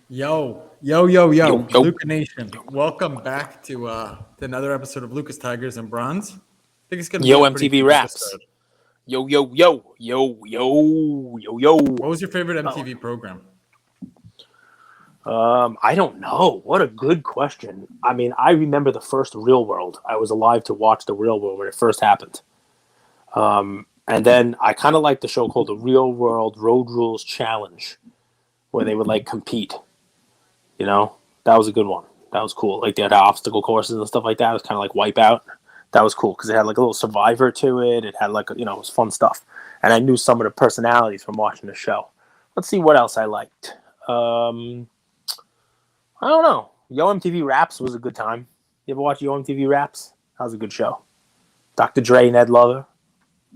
Yo, yo. Luca Nation. Welcome back to another episode of Lucas Tigers and Bronze. I think it's going to be Yo, a pretty MTV good Raps. episode. Yo. What was your favorite MTV program? I don't know. What a good question. I mean, I remember the first Real World. I was alive to watch the Real World when it first happened. And then I kind of liked the show called The Real World Road Rules Challenge, where they would like compete. You know, that was a good one. That was cool. Like they had obstacle courses and stuff like that. It was kind of like Wipeout. That was cool because it had like a little Survivor to it. It had like, it was fun stuff. And I knew some of the personalities from watching the show. Let's see what else I liked. I don't know. Yo MTV Raps was a good time. You ever watch Yo MTV Raps? That was a good show. Dr. Dre, Ned Lover.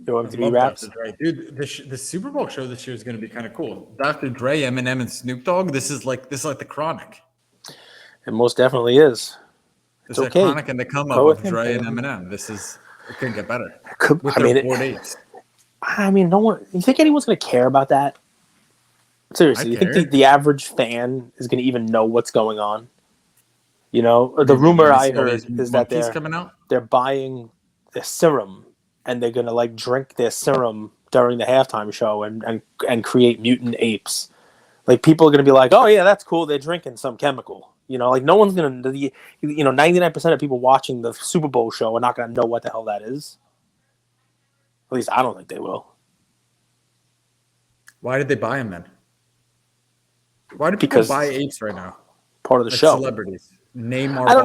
Yo MTV Raps. Dr. Dre. Dude, the Super Bowl show this year is going to be kind of cool. Dr. Dre, Eminem, and Snoop Dogg. This is like the Chronic. It most definitely is. It's okay. The Chronic and the come up of Dre and Eminem. It couldn't get better. With their 4 days. I mean, no one. You think anyone's going to care about that? Seriously, you think the average fan is going to even know what's going on? You know, the rumor I heard is that they're buying the serum and they're going to like drink their serum during the halftime show and create mutant apes. Like people are going to be like, oh yeah, that's cool. They're drinking some chemical. You know, like no one's going to, 99% of people watching the Super Bowl show are not going to know what the hell that is. At least I don't think they will. Why did they buy him then? Why do people buy apes right now? Part of the show. Celebrities. Neymar. I don't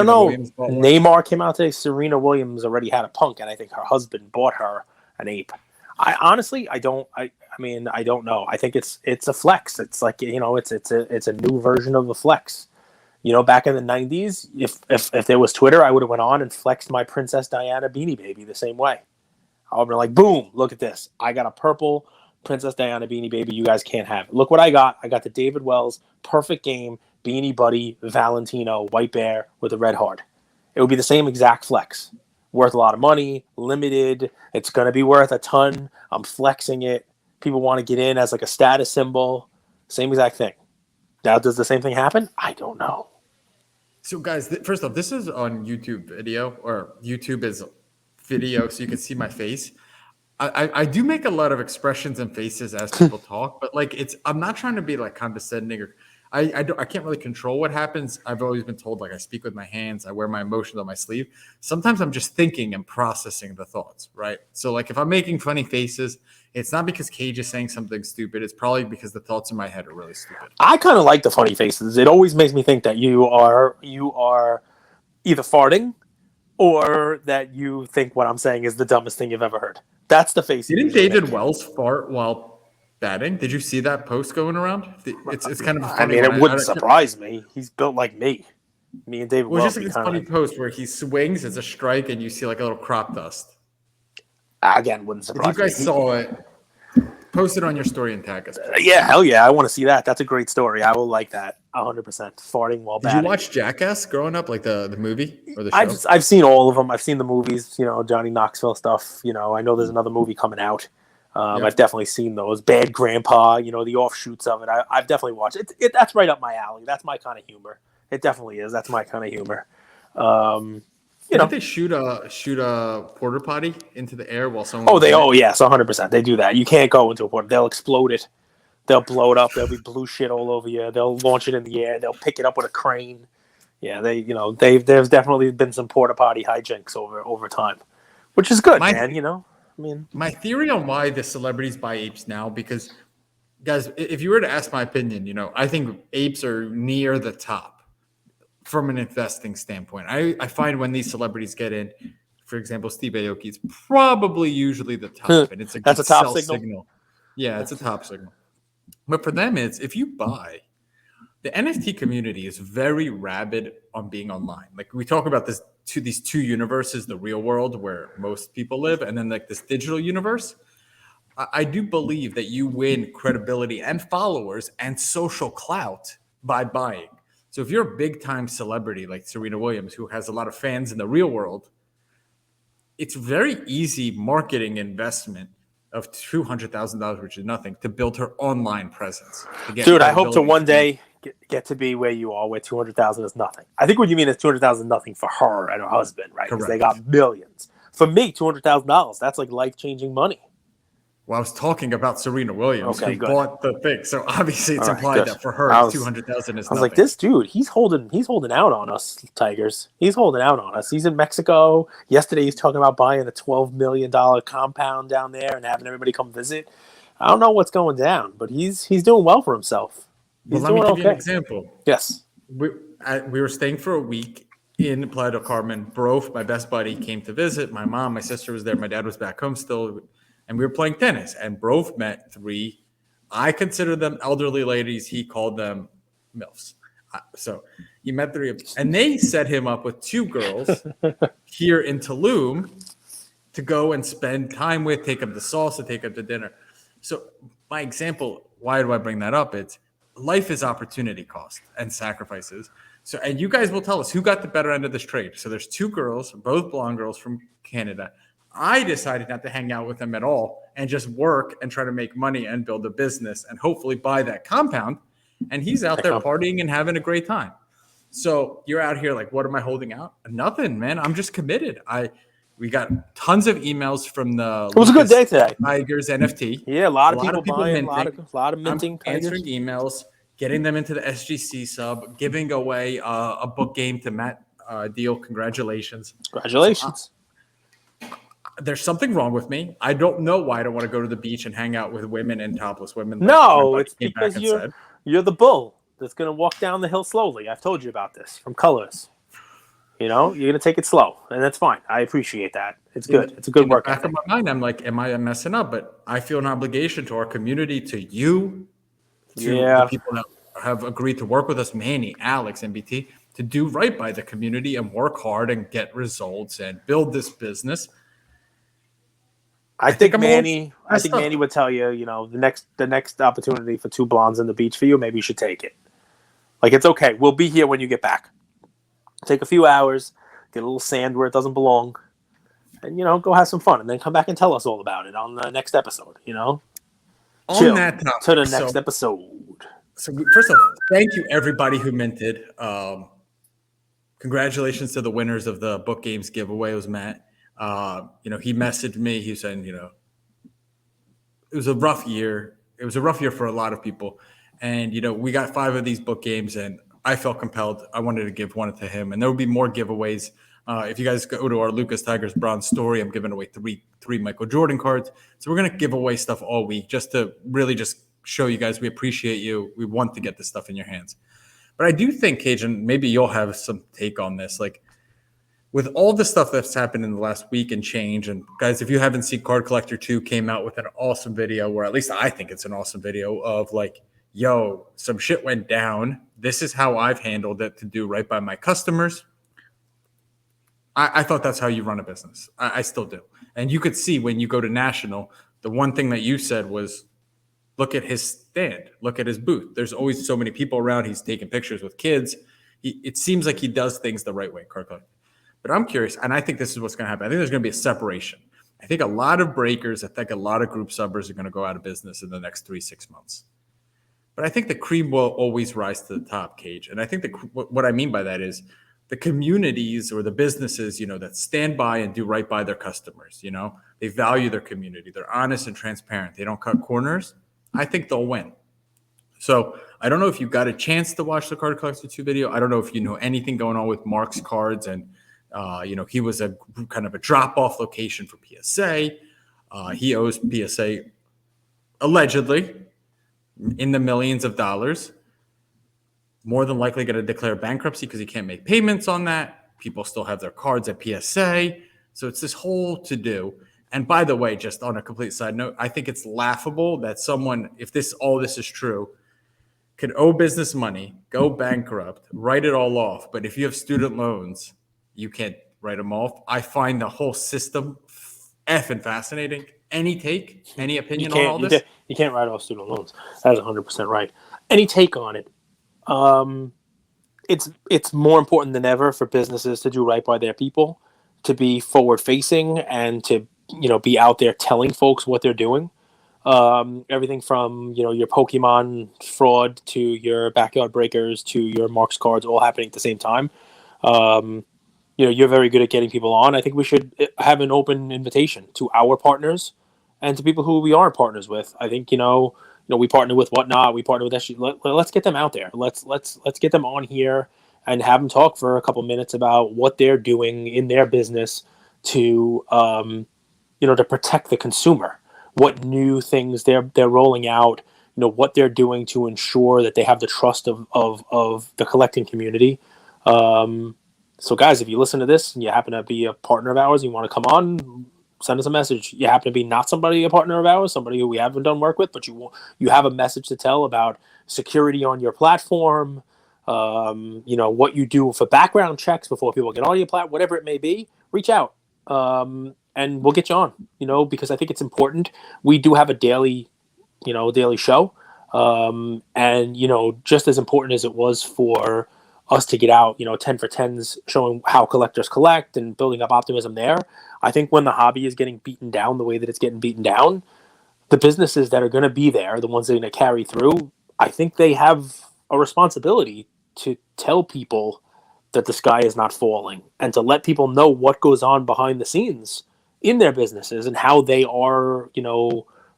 know. Neymar came out today. Serena Williams already had a punk, and I think her husband bought her an ape. I honestly, I don't know. I think it's a flex. It's like it's a new version of a flex. You know, back in the 90s, if there was Twitter, I would have went on and flexed my Princess Diana Beanie Baby the same way. I would have been like, boom, look at this. I got a purple Princess Diana Beanie Baby. You guys can't have it. Look what I got. I got the David Wells Perfect Game Beanie Buddy Valentino White Bear with a red heart. It would be the same exact flex. Worth a lot of money, limited. It's going to be worth a ton. I'm flexing it. People want to get in as like a status symbol. Same exact thing. Now, does the same thing happen? I don't know. So, guys, first off, this is on YouTube video, or YouTube is video, so you can see my face. I do make a lot of expressions and faces as people talk, but like I'm not trying to be like condescending or I can't really control what happens. I've always been told like I speak with my hands, I wear my emotions on my sleeve. Sometimes I'm just thinking and processing the thoughts, right? So like if I'm making funny faces, it's not because Cage is saying something stupid. It's probably because the thoughts in my head are really stupid. I kind of like the funny faces. It always makes me think that you are either farting or that you think what I'm saying is the dumbest thing you've ever heard. That's the face. Didn't David Wells fart while batting? Did you see that post going around? It's kind of funny. I mean, it wouldn't surprise me. He's built like me. Me and David Wells. Just like this funny post where he swings, it's a strike, and you see like a little crop dust. Again, wouldn't surprise me. If you guys saw it, post it on your story and tag us. Yeah, hell yeah. I want to see that. That's a great story. I will like that 100%. Farting while batting. Did you watch Jackass growing up, like the movie or the show? I've seen all of them. I've seen the movies, Johnny Knoxville stuff. I know there's another movie coming out. I've definitely seen those. Bad Grandpa, the offshoots of it. I've definitely watched it. That's right up my alley. That's my kind of humor. It definitely is. That's my kind of humor. Did they shoot a porta potty into the air while someone? Yes, 100%. They do that. You can't go into a porta. They'll explode it. They'll blow it up. There'll be blue shit all over you. They'll launch it in the air. They'll pick it up with a crane. Yeah, there's definitely been some porta potty hijinks over time, which is good, man. My theory on why the celebrities buy apes now, because guys, if you were to ask my opinion, I think apes are near the top from an investing standpoint. I find when these celebrities get in, for example, Steve Aoki, it's probably usually the top, and it's a good top signal. Yeah, it's a top signal. But for them, it's if you buy, the NFT community is very rabid on being online. Like we talk about these two universes, the real world where most people live, and then like this digital universe. I do believe that you win credibility and followers and social clout by buying. So if you're a big time celebrity like Serena Williams, who has a lot of fans in the real world, it's very easy marketing investment of $200,000, which is nothing, to build her online presence. Dude, I hope to one day get to be where you are, where 200,000 is nothing. I think what you mean is 200,000 is nothing for her and her husband, right? Because they got millions. For me, $200,000, that's like life-changing money. Well, I was talking about Serena Williams, who good. bought the thing. So obviously, it's All right, implied good. that for her, 200,000 is nothing. I was like, this dude, he's holding out on us, Tigers. He's holding out on us. He's in Mexico. Yesterday, he's talking about buying a $12 million compound down there and having everybody come visit. I don't know what's going down, but he's doing well for himself. Well, let me give you an example. Yes. We were staying for a week in Playa del Carmen. Brof, my best buddy, came to visit. My mom, my sister was there. My dad was back home still. And we were playing tennis. And Brof met 3. I consider them elderly ladies. He called them MILFs. So he met 3 of them. And they set him up with 2 girls here in Tulum to go and spend time with, take them to salsa, take them to dinner. So my example, why do I bring that up? It's life is opportunity cost and sacrifices. So, and you guys will tell us who got the better end of this trade. So there's 2 girls, both blonde girls from Canada. I decided not to hang out with them at all and just work and try to make money and build a business and hopefully buy that compound. And he's out there partying and having a great time. So you're out here like, what am I holding out? Nothing, man. I'm just committed. We got tons of emails from the It was a good day today. Tigers NFT. Yeah, a lot of people buying, a lot of minting. I'm answering emails, getting them into the SGC sub, giving away a book game to Matt Deal. Congratulations. Congratulations. There's something wrong with me. I don't know why I don't want to go to the beach and hang out with women and topless women. No, it's because you're the bull that's going to walk down the hill slowly. I've told you about this from Colors. You know, you're going to take it slow, and that's fine. I appreciate that. It's good. It's a good work. Back in my mind, I'm like, am I messing up? But I feel an obligation to our community, to you, to the people that have agreed to work with us, Manny, Alex, MBT, to do right by the community and work hard and get results and build this business. I think Manny would tell you, you know, the next opportunity for 2 blondes on the beach for you, maybe you should take it. Like, it's okay. We'll be here when you get back. Take a few hours, get a little sand where it doesn't belong, and, you know, go have some fun, and then come back and tell us all about it on the next episode, you know? On that topic, to the next episode. So first off, thank you everybody who minted. Congratulations to the winners of the book games giveaway. It was Matt. You know, he messaged me. He said, you know, it was a rough year. It was a rough year for a lot of people. And, you know, we got 5 of these book games, and I felt compelled. I wanted to give one to him. And there will be more giveaways. If you guys go to our Lucas Tigers Bronze story, I'm giving away three Michael Jordan cards. So we're going to give away stuff all week just to really just show you guys we appreciate you. We want to get this stuff in your hands. But I do think, Cage, and maybe you'll have some take on this, like, with all the stuff that's happened in the last week and change, and guys, if you haven't seen Card Collector 2 came out with an awesome video, where at least I think it's an awesome video of like, yo, some shit went down. This is how I've handled it to do right by my customers. I thought that's how you run a business. I still do. And you could see when you go to National, the one thing that you said was, look at his stand, look at his booth. There's always so many people around. He's taking pictures with kids. It seems like he does things the right way, Card Collector. But I'm curious, and I think this is what's going to happen. I think there's going to be a separation. I think a lot of breakers, I think a lot of group subbers are going to go out of business in the next 3-6 months. But I think the cream will always rise to the top, Cage. And I think what I mean by that is the communities or the businesses, you know, that stand by and do right by their customers, you know, they value their community. They're honest and transparent. They don't cut corners. I think they'll win. So I don't know if you got a chance to watch the Card Collector 2 video. I don't know if you know anything going on with Mark's cards, and you know, he was a kind of a drop-off location for PSA. He owes PSA allegedly in the millions of dollars. More than likely going to declare bankruptcy because he can't make payments on that. People still have their cards at PSA. So it's this whole to-do. And by the way, just on a complete side note, I think it's laughable that someone, if all this is true, could owe business money, go bankrupt, write it all off. But if you have student loans, you can't write them off. I find the whole system effing fascinating. Any opinion on all this? You can't write off student loans. That's 100% right. Any take on it? It's more important than ever for businesses to do right by their people, to be forward facing, and to, you know, be out there telling folks what they're doing. Everything from your Pokemon fraud to your backyard breakers to your Marks cards, all happening at the same time. Um, you're very good at getting people on. I think we should have an open invitation to our partners and to people who we aren't partners with. I think we partner with Whatnot, we partner with SG. Let's get them out there. Let's get them on here and have them talk for a couple minutes about what they're doing in their business to to protect the consumer. What new things they're rolling out. What they're doing to ensure that they have the trust of the collecting community. So, guys, if you listen to this and you happen to be a partner of ours, you want to come on, send us a message. You happen to be not a partner of ours, somebody who we haven't done work with, but you have a message to tell about security on your platform. What you do for background checks before people get on your platform, whatever it may be. Reach out, and we'll get you on. Because I think it's important. We do have a daily show, and just as important as it was for us to get out 10 for 10s showing how collectors collect and building up optimism there. I think when the hobby is getting beaten down the way that it's getting beaten down, the businesses that are going to be there, the ones that are going to carry through, I think they have a responsibility to tell people that the sky is not falling and to let people know what goes on behind the scenes in their businesses and how they are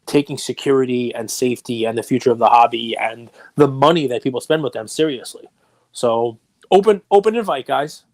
taking security and safety and the future of the hobby and the money that people spend with them seriously. So open invite, guys.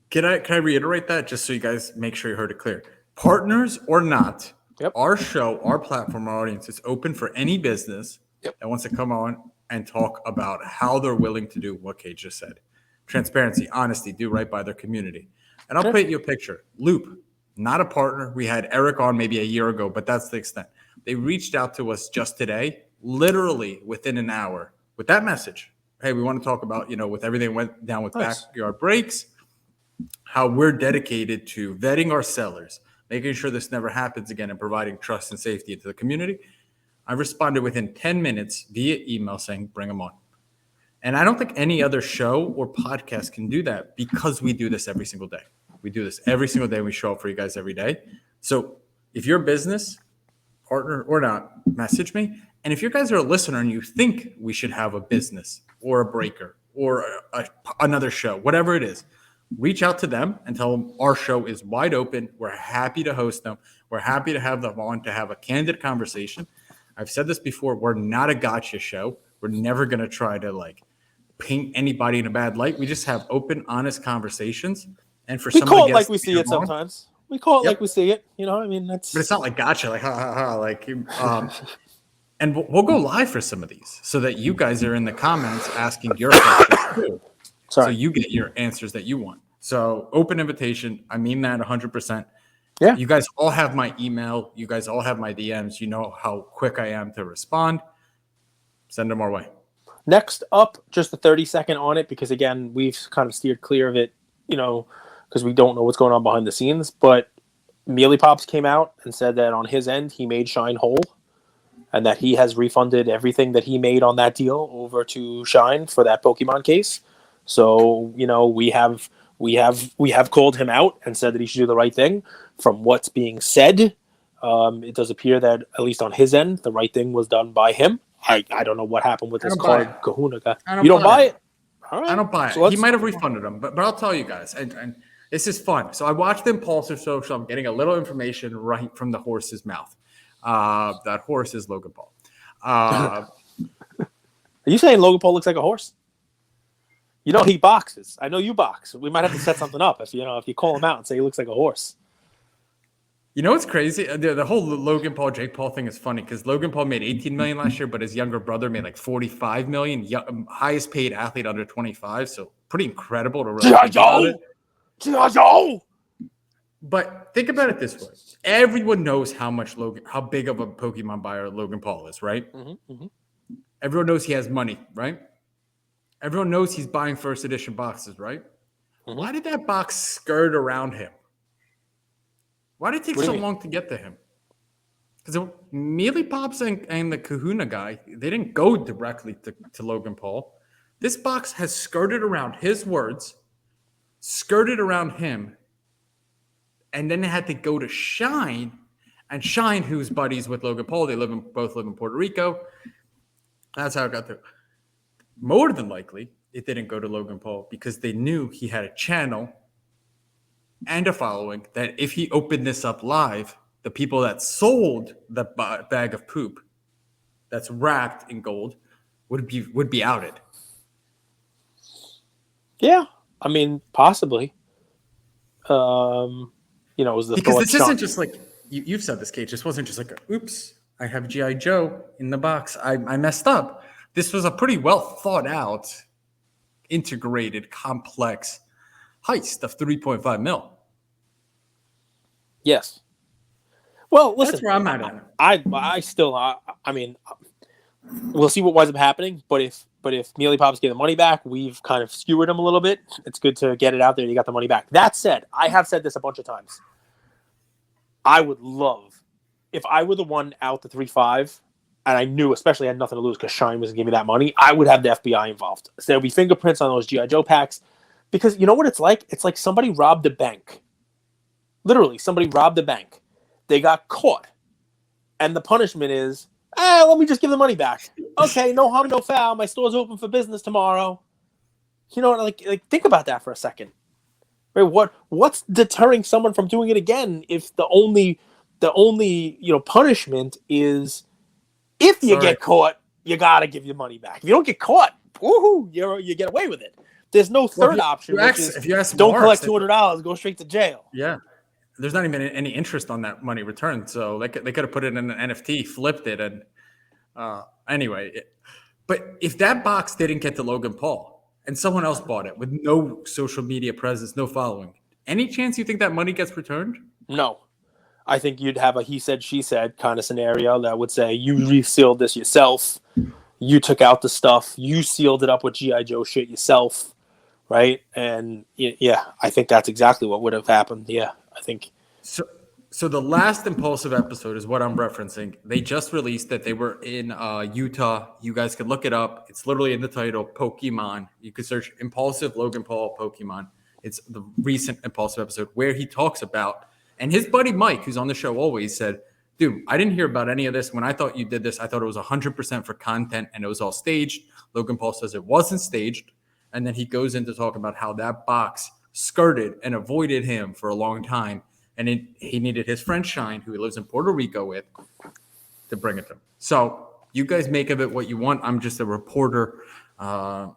Can I reiterate that just so you guys make sure you heard it clear? Partners or not, Yep. Our show, our platform, our audience is open for any business Yep. that wants to come on and talk about how they're willing to do what Kate just said. Transparency, honesty, do right by their community. And I'll paint you a picture. Loop, not a partner. We had Eric on maybe a year ago, but that's the extent. They reached out to us just today, literally within an hour, with that message. Hey, we want to talk about, with everything went down with backyard breaks, how we're dedicated to vetting our sellers, making sure this never happens again, and providing trust and safety into the community. I responded within 10 minutes via email saying, bring them on. And I don't think any other show or podcast can do that because we do this every single day. We do this every single day. We show up for you guys every day. So if you're a business, partner or not, message me. And if you guys are a listener and you think we should have a business or a breaker or another show, whatever it is, reach out to them and tell them our show is wide open. We're happy to host them. We're happy to have them on to have a candid conversation. I've said this before. We're not a gotcha show. We're never going to try to paint anybody in a bad light. We just have open, honest conversations. And for some call it like we see it sometimes. We call it like we see it. That's. But it's not like gotcha, like ha ha ha, and we'll go live for some of these so that you guys are in the comments asking your questions too. So you get your answers that you want. So open invitation. I mean that 100%. Yeah. You guys all have my email. You guys all have my DMs. You know how quick I am to respond. Send them our way. Next up, just a 30-second on it because, again, we've kind of steered clear of it, because we don't know what's going on behind the scenes. But Mealy Pops came out and said that on his end, he made Shine whole and that he has refunded everything that he made on that deal over to Shine for that Pokemon case. So, we have called him out and said that he should do the right thing. From what's being said, it does appear that, at least on his end, the right thing was done by him. I don't know what happened with this card Kahuna guy. You don't buy it? All right. I don't buy it. So he might have refunded them, but I'll tell you guys, and this is fun. So I watched the Impulsive Social. I'm getting a little information right from the horse's mouth. That horse is Logan Paul. Are you saying Logan Paul looks like a horse? He boxes. I know you box. We might have to set something up if you call him out and say he looks like a horse. You know what's crazy? The whole Logan Paul, Jake Paul thing is funny because Logan Paul made $18 million last year, but his younger brother made like $45 million. Highest paid athlete under 25, so pretty incredible to really think about it. But think about it this way: everyone knows how big of a Pokemon buyer Logan Paul is, right? Mm-hmm. Everyone knows he has money, right? Everyone knows he's buying first edition boxes, right? Mm-hmm. Why did that box skirt around him? Why did it take so long to get to him? Because Mealy Pops and the Kahuna guy, they didn't go directly to Logan Paul. This box has skirted around his words, skirted around him, and then it had to go to Shine. And Shine, who's buddies with Logan Paul, both live in Puerto Rico. That's how it got through. More than likely, it didn't go to Logan Paul because they knew he had a channel and a following that if he opened this up live, the people that sold the bag of poop that's wrapped in gold would be outed. Yeah, I mean, possibly. It was the because thought. This isn't just like you've said this, Kate. This wasn't just like, oops, I have GI Joe in the box. I messed up. This was a pretty well thought out, integrated, complex heist of 3.5 mil. Yes. Well, listen, that's where I'm at. I still, I mean, we'll see what winds up happening. But if Mealy Pops get the money back, we've kind of skewered him a little bit. It's good to get it out there. You got the money back. That said, I have said this a bunch of times. I would love if I were the one out the 3.5, and I knew, especially I had nothing to lose because Shine was going to give me that money. I would have the FBI involved. So there'll be fingerprints on those GI Joe packs, because you know what it's like. It's like somebody robbed a bank. Literally, somebody robbed a bank. They got caught, and the punishment is, let me just give the money back. Okay, no harm, no foul. My store's open for business tomorrow. You know, like think about that for a second. Right? What's deterring someone from doing it again if the only punishment is if you get caught, you gotta give your money back. If you don't get caught, woohoo, you get away with it. There's no third option, which is if you don't collect $200, go straight to jail. Yeah. There's not even any interest on that money returned. So they could have put it in an NFT, flipped it. And anyway, but if that box didn't get to Logan Paul and someone else bought it with no social media presence, no following, any chance you think that money gets returned? No. I think you'd have a he said, she said kind of scenario that would say you resealed this yourself. You took out the stuff. You sealed it up with G.I. Joe shit yourself. Right? And yeah, I think that's exactly what would have happened. Yeah, I think. So the last Impulsive episode is what I'm referencing. They just released that they were in Utah. You guys can look it up. It's literally in the title, Pokemon. You could search Impulsive Logan Paul Pokemon. It's the recent Impulsive episode where he talks about, and his buddy Mike, who's on the show always, said, dude, I didn't hear about any of this. When I thought you did this, I thought it was 100% for content and it was all staged. Logan Paul says it wasn't staged. And then he goes in to talk about how that box skirted and avoided him for a long time. And he needed his friend Shine, who he lives in Puerto Rico with, to bring it to him. So you guys make of it what you want. I'm just a reporter. No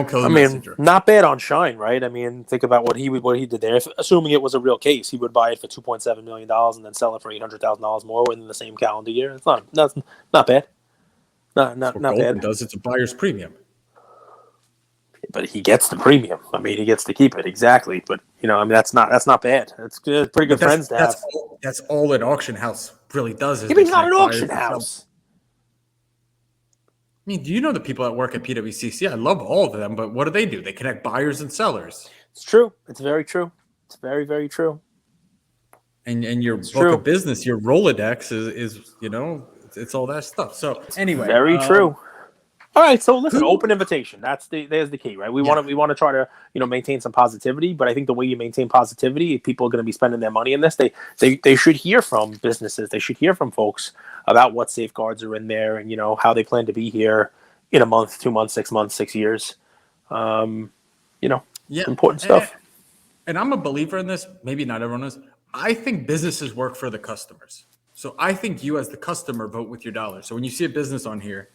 kill the messenger. Not bad on Shine, right? I mean, think about what he did there. Assuming it was a real case, he would buy it for $2.7 million and then sell it for $800,000 more within the same calendar year. It's not bad. Not bad. Does it's a buyer's premium. But he gets the premium. I mean, he gets to keep it exactly. But that's not bad. It's good, pretty good friends to have. That's all an auction house really does. He's not an auction house. I mean, do you know the people that work at PWCC? I love all of them, but what do? They connect buyers and sellers. It's true. It's very true. It's very, very true. And your book of business, your Rolodex is it's all that stuff. So anyway, very true. All right, so listen, open invitation. There's the key, right? We want to try to maintain some positivity, but I think the way you maintain positivity, if people are going to be spending their money in this, they should hear from businesses. They should hear from folks about what safeguards are in there and how they plan to be here in a month, 2 months, 6 months, 6 years. Important stuff. And I'm a believer in this. Maybe not everyone is. I think businesses work for the customers. So I think you as the customer vote with your dollar. So when you see a business on here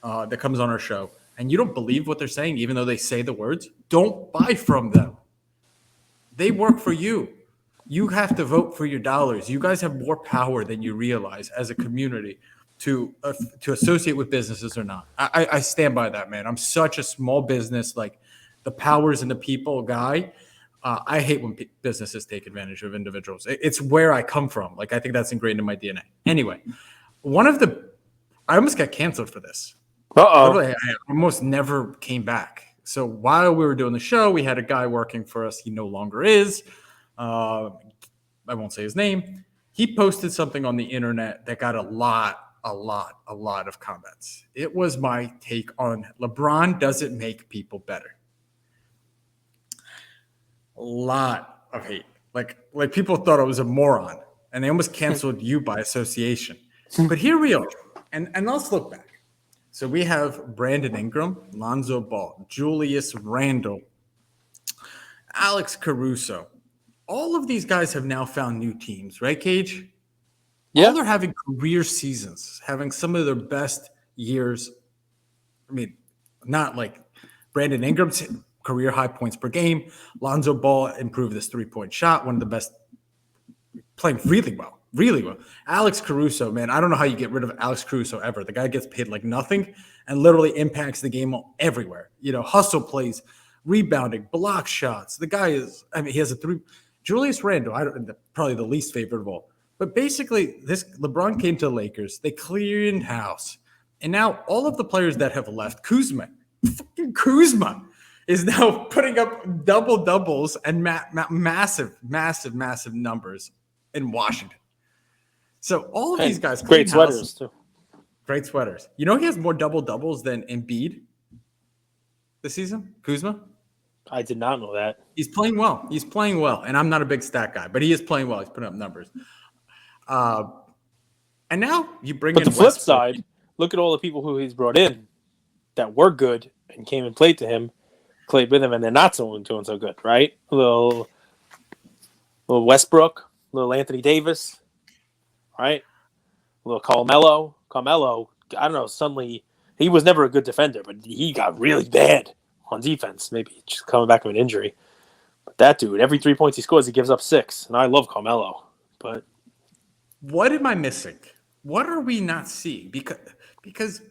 that comes on our show and you don't believe what they're saying, even though they say the words, don't buy from them. They work for you. You have to vote for your dollars. You guys have more power than you realize as a community to associate with businesses or not. I stand by that, man. I'm such a small business, like the powers and the people guy. I hate when businesses take advantage of individuals. It's where I come from. Like, I think that's ingrained in my DNA. Anyway, I almost got canceled for this. I almost never came back. So while we were doing the show, we had a guy working for us. He no longer is. I won't say his name. He posted something on the internet that got a lot of comments. It was my take on LeBron doesn't make people better. A lot of hate. Like people thought I was a moron. and they almost canceled you by association. But here we are, and let's look back. So we have Brandon Ingram, Lonzo Ball, Julius Randle, Alex Caruso. All of these guys have now found new teams, right, Cage? Yeah. All are having career seasons, having some of their best years. I mean, not like Brandon Ingram's career high points per game. Lonzo Ball improved his 3-point shot, one of the best, playing really well, really well. Alex Caruso, man, I don't know how you get rid of Alex Caruso ever. The guy gets paid like nothing and literally impacts the game everywhere. Hustle plays, rebounding, block shots. The guy is, he has a 3. Julius Randle, probably the least favorite of all. But basically, LeBron came to the Lakers. They cleared house. And now all of the players that have left, Kuzma is now putting up double-doubles and massive numbers in Washington. So all of these guys. Great sweaters, too. Great sweaters. He has more double-doubles than Embiid this season, Kuzma? I did not know that. He's playing well. And I'm not a big stat guy, but he is playing well. He's putting up numbers. And now you bring in the flip side, look at all the people who he's brought in that were good and came and played with him, and they're not doing so good, right? A little Westbrook, little Anthony Davis, right? A little Carmelo, I don't know, suddenly he was never a good defender, but he got really bad on defense, maybe just coming back from an injury. But that dude, every 3 points he scores, he gives up 6. And I love Carmelo. But what am I missing? What are we not seeing? Because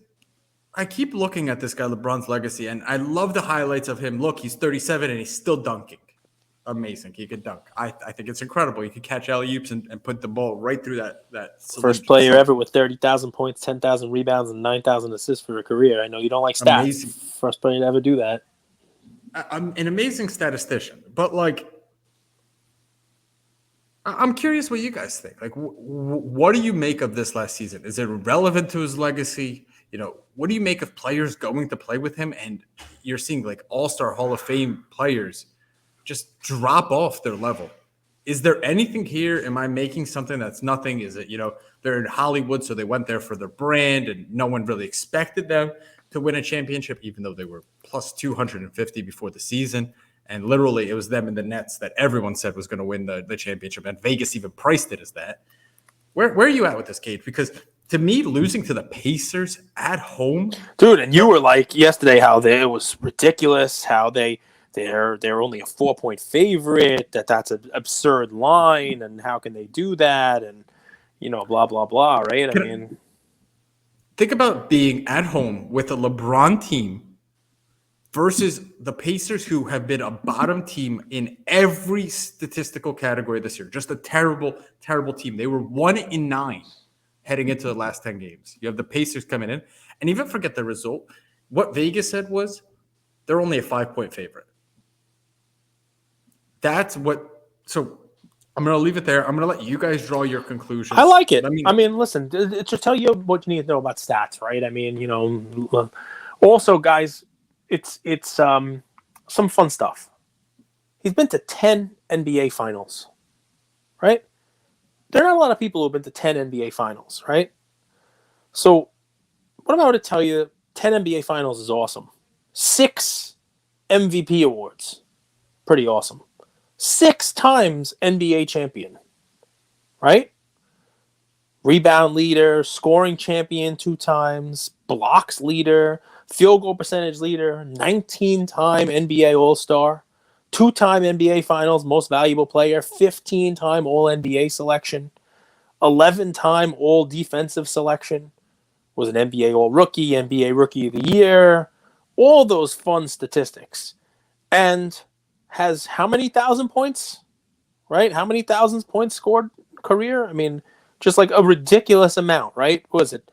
I keep looking at this guy, LeBron's legacy, and I love the highlights of him. Look, he's 37 and he's still dunking. Amazing. He could dunk. I think it's incredible. He could catch alley-oops and put the ball right through that first player ever with 30,000 points, 10,000 rebounds, and 9,000 assists for a career. I know you don't like stats. Amazing. First player to ever do that. I'm an amazing statistician, but I'm curious what you guys think. What do you make of this last season? Is it relevant to his legacy? What do you make of players going to play with him? And you're seeing all-star Hall of Fame players just drop off their level. Is there anything here? Am I making something that's nothing? Is it, they're in Hollywood, so they went there for their brand and no one really expected them to win a championship, even though they were plus 250 before the season. And literally it was them and the Nets that everyone said was going to win the championship. And Vegas even priced it as that. Where are you at with this, Cage? Because to me, losing to the Pacers at home. Dude, and you were like yesterday how it was ridiculous, how they're only a 4-point favorite, that's an absurd line, and how can they do that, and blah blah blah, right? Think about being at home with a LeBron team versus the Pacers, who have been a bottom team in every statistical category this year. Just a terrible, terrible team. They were 1-9 heading into the last 10 games. You have the Pacers coming in, and even forget the result. What Vegas said was they're only a 5-point favorite. So I'm going to leave it there. I'm going to let you guys draw your conclusions. I like it. Listen, it should tell you what you need to know about stats, right? Also, guys, it's some fun stuff. He's been to 10 NBA finals, right? There are not a lot of people who have been to 10 NBA finals, right? So what am I to tell you? 10 NBA finals is awesome. 6 MVP awards. Pretty awesome. 6 times NBA champion, right? Rebound leader, scoring champion 2 times, blocks leader, field goal percentage leader, 19-time NBA All-Star, 2-time NBA Finals Most Valuable Player, 15-time All-NBA selection, 11-time All-Defensive selection, was an NBA All-Rookie, NBA Rookie of the Year, all those fun statistics. And has how many thousand points, right? How many thousands points scored career? Just like a ridiculous amount, right? What was it?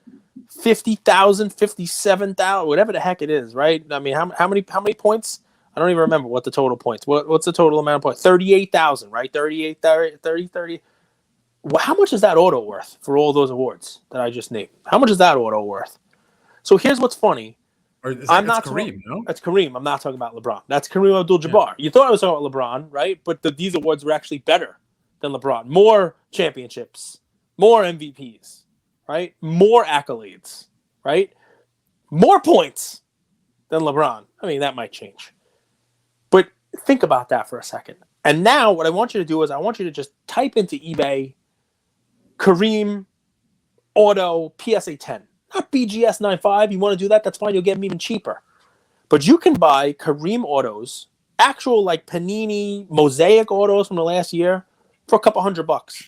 50,000, 57,000, whatever the heck it is, right? How many points? I don't even remember what the total points. What's the total amount of points? 38,000, right? 38, 30. Well, how much is that auto worth for all those awards that I just named? How much is that auto worth? So here's what's funny. That's Kareem, no? That's Kareem. I'm not talking about LeBron. That's Kareem Abdul-Jabbar. Yeah. You thought I was talking about LeBron, right? But these awards were actually better than LeBron. More championships, more MVPs, right? More accolades, right? More points than LeBron. I mean, that might change. But think about that for a second. And now what I want you to do is I want you to just type into eBay Kareem Auto PSA 10. Not BGS 95. You want to do that? That's fine. You'll get them even cheaper. But you can buy Kareem autos, actual like Panini mosaic autos from the last year for a couple $100.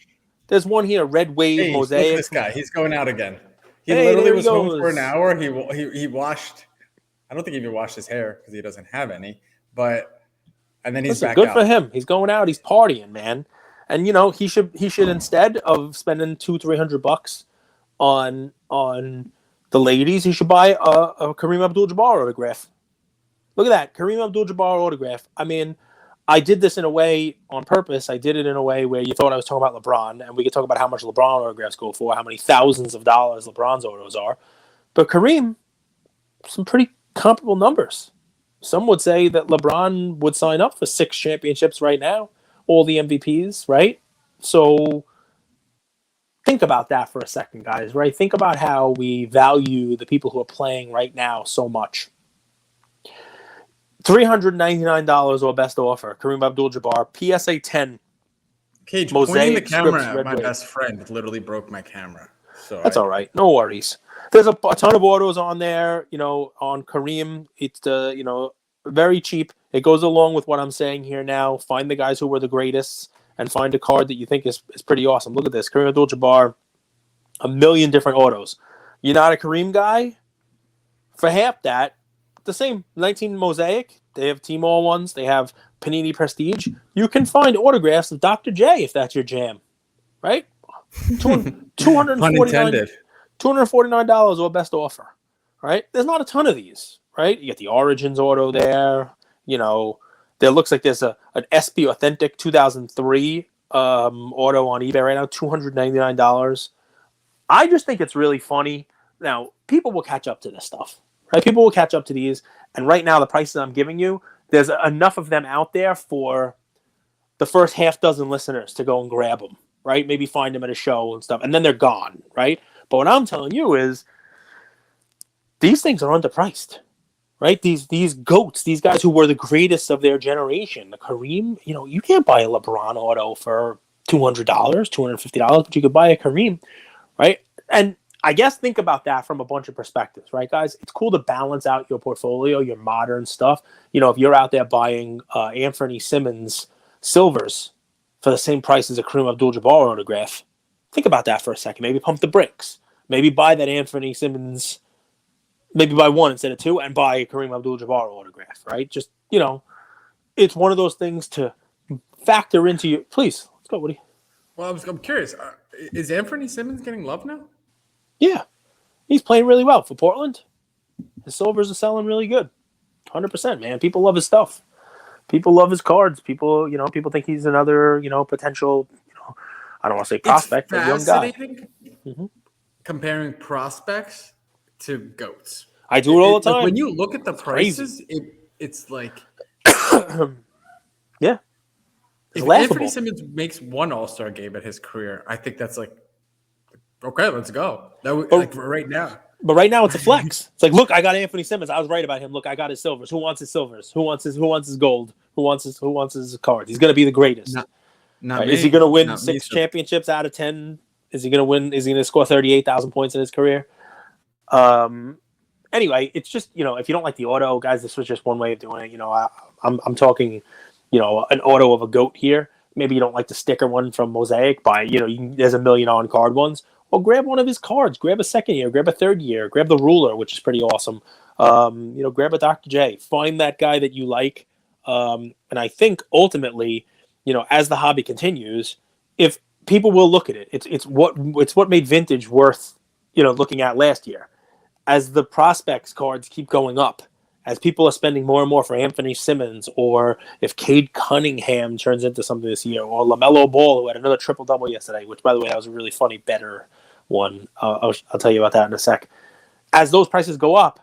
There's one here, Red Wave Hey, mosaic. look at this guy. He's going out again. He Hey, literally there he was home goes. for an hour. He washed. I don't think he even washed his hair because he doesn't have any. And then he's back good out. for him. He's going out. He's partying, man. And you know he should instead of spending $200-300 on the ladies, he should buy a Kareem Abdul-Jabbar autograph. Look at that, Kareem Abdul-Jabbar autograph. I mean, I did this in a way on purpose. I did it in a way where you thought I was talking about LeBron, and we could talk about how much LeBron autographs go for, how many thousands of dollars LeBron's autos are. But Kareem, some pretty comparable numbers. Some would say that LeBron would sign up for 6 championships right now, all the MVPs, right? So think about that for a second, guys, right? Think about how we value the people who are playing right now so much. $399 or best offer. Kareem Abdul-Jabbar, PSA 10. Cage, Mosaic pointing the camera scripts, at Red my Wave. best friend literally broke my camera. So That's all right. No worries. There's a ton of autos on there, you know, on Kareem. It's, very cheap. It goes along with what I'm saying here now. Find the guys who were the greatest and find a card that you think is pretty awesome. Look at this. Kareem Abdul-Jabbar, a million different autos. You're not a Kareem guy? For half that, the same 19 Mosaic. They have Team All ones. They have Panini Prestige. You can find autographs of Dr. J if that's your jam, right? $249 or best offer, right? There's not a ton of these, right? You get the Origins auto there. You know, there looks like there's an SP Authentic 2003 auto on eBay right now, $299. I just think it's really funny. Now, people will catch up to this stuff, right? People will catch up to these. And right now, the prices I'm giving you, there's enough of them out there for the first half dozen listeners to go and grab them, right? Maybe find them at a show and stuff. And then they're gone, right? But what I'm telling you is these things are underpriced, right? These GOATs, these guys who were the greatest of their generation. The Kareem, you know, you can't buy a LeBron auto for $200, $250, but you could buy a Kareem, right? And I guess think about that from a bunch of perspectives, right, guys? It's cool to balance out your portfolio, your modern stuff. You know, if you're out there buying Anthony Simmons silvers for the same price as a Kareem Abdul-Jabbar autograph, think about that for a second. Maybe pump the brakes. Maybe buy that Anthony Simmons, maybe buy one instead of two, and buy a Kareem Abdul-Jabbar autograph, right? Just, you know, it's one of those things to factor into your... Please, let's go, Woody. Well, I'm curious. Is Anthony Simmons getting love now? Yeah, he's playing really well for Portland. His silvers are selling really good. 100%, man. People love his stuff. People love his cards. People think he's another, potential, I don't want to say prospect, but young guy. Mm-hmm. Comparing prospects to GOATs. I do it all the time. Like when you look at the prices, it's like... yeah. If Anthony Simmons makes one All-Star game at his career, I think that's like, okay, let's go. Like right now. But right now it's a flex. It's like, look, I got Anthony Simmons. I was right about him. Look, I got his silvers. Who wants his silvers? Who wants his gold? Who wants his cards? He's gonna be the greatest. Not Is he gonna win 6 championships out of 10? Is he gonna win? Is he gonna score 38,000 points in his career? Anyway, it's just, if you don't like the auto, guys, this was just one way of doing it. I'm talking, an auto of a GOAT here. Maybe you don't like the sticker one from Mosaic, there's a million on card ones. Well, grab one of his cards. Grab a second year. Grab a third year. Grab the ruler, which is pretty awesome. Grab a Dr. J. Find that guy that you like. And I think ultimately, as the hobby continues, if people will look at it, it's what made vintage worth, looking at last year. As the prospects cards keep going up, as people are spending more and more for Anthony Simmons, or if Cade Cunningham turns into something this year, or LaMelo Ball, who had another triple-double yesterday, which, by the way, that was a really funny, better one. I'll tell you about that in a sec. As those prices go up,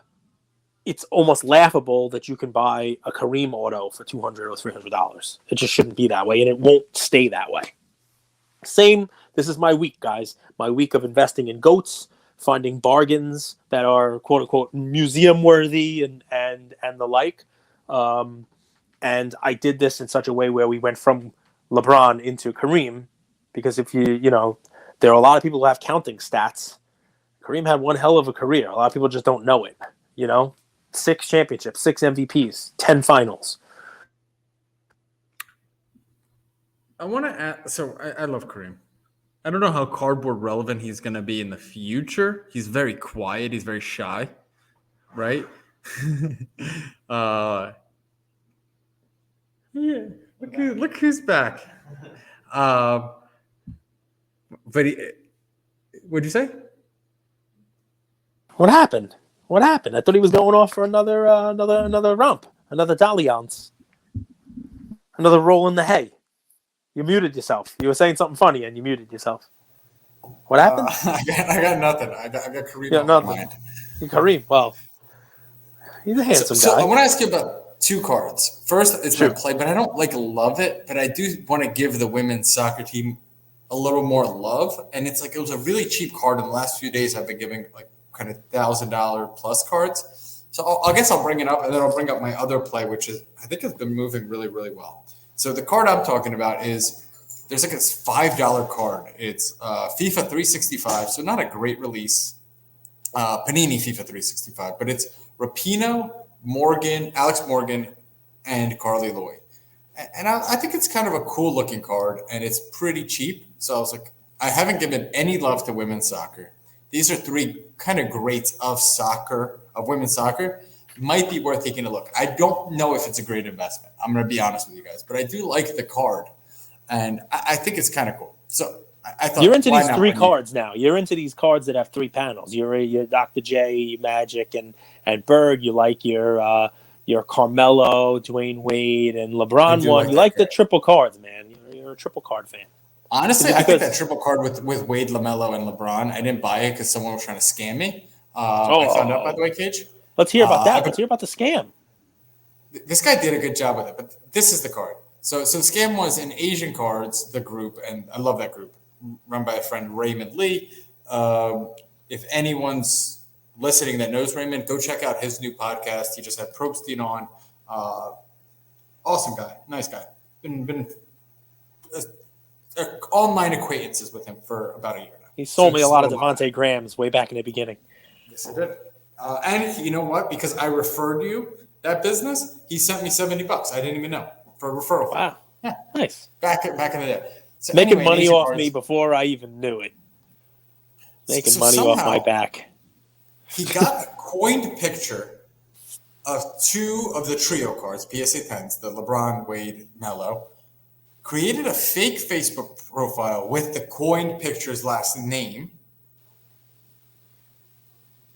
it's almost laughable that you can buy a Kareem auto for $200 or $300. It just shouldn't be that way, and it won't stay that way. Same. This is my week, guys. My week of investing in goats, finding bargains that are quote unquote museum worthy and the like. Um, and I did this in such a way where we went from LeBron into Kareem, because if there are a lot of people who have counting stats. Kareem had one hell of a career. A lot of people just don't know it. 6 championships, 6 MVPs, 10 finals. I want to add. So I love Kareem. I don't know how cardboard relevant he's going to be in the future. He's very quiet. He's very shy, right? Yeah. Look who's back. But what'd you say? What happened? What happened? I thought he was going off for another romp, another dalliance, another roll in the hay. You muted yourself. You were saying something funny and you muted yourself. What happened? I got nothing. I got Kareem on nothing. my mind. Kareem, well, he's a handsome guy. So I want to ask you about 2 cards. First, it's my play, but I don't love it. But I do want to give the women's soccer team a little more love. And it's it was a really cheap card. In the last few days, I've been giving kind of $1,000 plus cards. So I guess I'll bring it up, and then I'll bring up my other play, which is I think has been moving really, really well. So the card I'm talking about is there's this $5 card. It's FIFA 365, so not a great release. Panini FIFA 365, but it's Rapinoe, Morgan, Alex Morgan, and Carly Lloyd. And I think it's kind of a cool looking card, and it's pretty cheap. So I was like, I haven't given any love to women's soccer. These are 3 kind of greats of women's soccer. Might be worth taking a look. I don't know if it's a great investment. I'm going to be honest with you guys, but I do like the card, and I think it's kind of cool. So I thought you're into these 3 cards now. You're into these cards that have 3 panels. You're Dr. J, Magic, and Berg. You like your Carmelo, Dwayne Wade, and LeBron one. You like the triple cards, man. You're a triple card fan. Honestly, I think that triple card with Wade, LaMelo, and LeBron, I didn't buy it because someone was trying to scam me. I found out, by the way, Cage. Let's hear about that. Let's hear about the scam. This guy did a good job with it, but this is the card. So the scam was in Asian Cards, the group, and I love that group, run by a friend, Raymond Lee. If anyone's listening that knows Raymond, go check out his new podcast. He just had Probstein on. Awesome guy. Nice guy. Been online acquaintances with him for about a year now. He sold me a lot of Devontae Grahams way back in the beginning. Yes, I did. And you know what? Because I referred you that business, he sent me $70. I didn't even know for a referral. Wow. Yeah. Nice. Back in the day. So making money off me before I even knew it. Making money off my back. He got a coined picture of 2 of the trio cards, PSA 10s, the LeBron, Wade, Melo, created a fake Facebook profile with the coined picture's last name,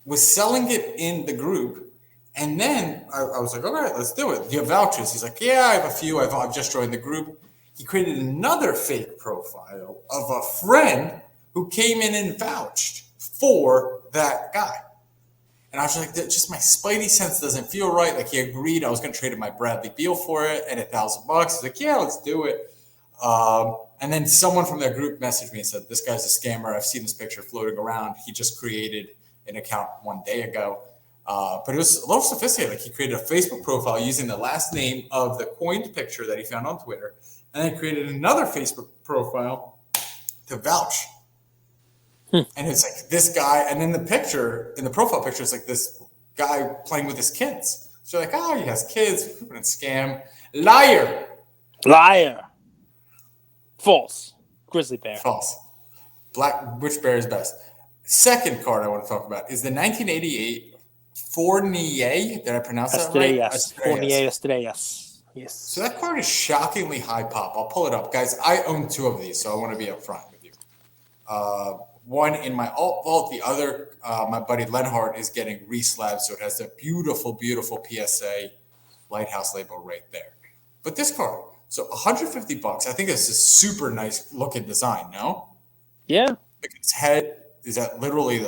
was selling it in the group, and then I was like, all right, let's do it. Do you have vouchers? He's like, yeah, I have a few. I've just joined the group. He created another fake profile of a friend who came in and vouched for that guy. And I was like, just my spidey sense doesn't feel right. Like, he agreed I was going to trade him my Bradley Beal for it and $1,000. He's like, yeah, let's do it. And then someone from that group messaged me and said, this guy's a scammer. I've seen this picture floating around. He just created an account 1 day ago. But it was a little sophisticated. Like, he created a Facebook profile using the last name of the coined picture that he found on Twitter, and then created another Facebook profile to vouch. And it's like this guy, and then the picture, in the profile picture, is like this guy playing with his kids. So you're like, oh, he has kids, scam. Liar. False. Grizzly bear. False. Which bear is best? Second card I want to talk about is the 1988 Fournier. Did I pronounce that right? Yes. Fournier Estrellas. Yes. So that card is shockingly high pop. I'll pull it up. Guys, I own 2 of these, so I want to be upfront with you. One in my alt vault, the other, my buddy Lenhart is getting reslabbed, so it has a beautiful, beautiful PSA lighthouse label right there. But this card, so $150. I think this is super nice looking design, no? Yeah. Like, his head is at literally